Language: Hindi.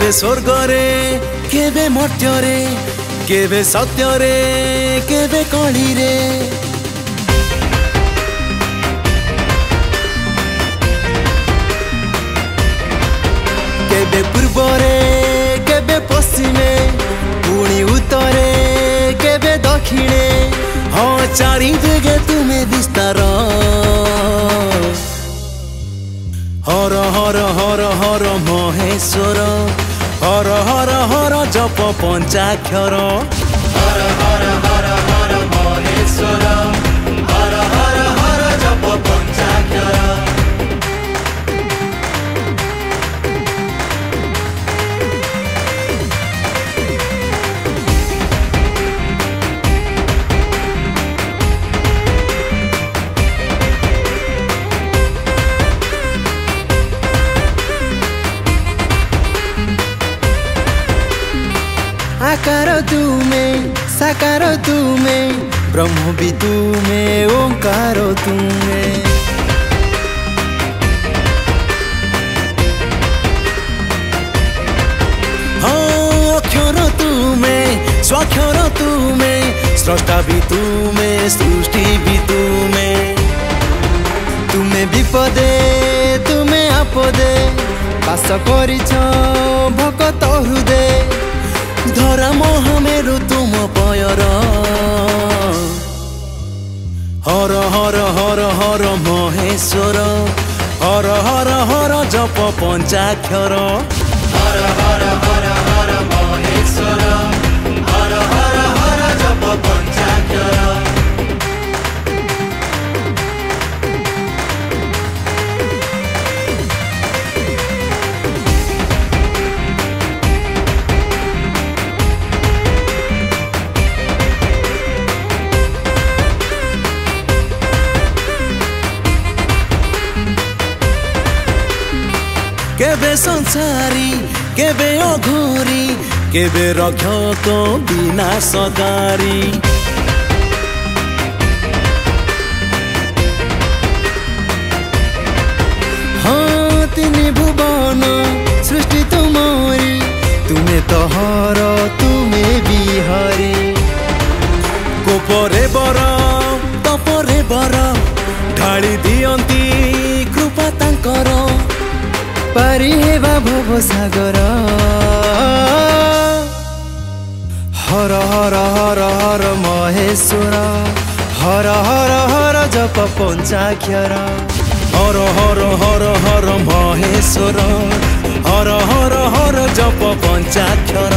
केबे स्वर्ग रे केबे मर्त्य रे केबे सत्य रे केबे कली रे केबे पूर्व रे केबे पश्चिमे पुणी उत्तरे केबे दक्षिणे हाँ चारि दिगे तुम्हें विस्तार हर हर हर हर महेश्वर हर हर हर जप पंचाक्षर हर हर हर हर महेश्वर हर हर हर जप पंचाक्षर आकार तुम्हें साकार तुम्हें ब्रह्म भी तुम्हें ओंकार तुम्हें हाँ अक्षर तुम्हें स्वाक्षर तुम्हें स्रष्टा भी तुम्हें सृष्टि भी तुम्हें तुम्हें विपदे तुम्हें आपदे बास करिछ भक्त हृदय धरा महामेरु तुम पयर हर हर हर हर महेश्वर हर हर हर जप पंचाक्षर हर हर हर हर महेश्वर हर हर हर जप पंचाक्षर केबे संसारी केबे अघोरी केबे रक्षक विनाशकारी हाँ तीन भुवन सृष्टि तुम्हारी तुम्हें तो हर तुम्हें बिहारी कोपरे बर तपरे बर ढाली दियंती कृपा तांकर पारी हेबा भव सागर हर हर हर हर महेश्वर हर हर हर जप पंचाक्षर हर हर हर हर महेश्वर हर हर हर जप पंचाक्षर।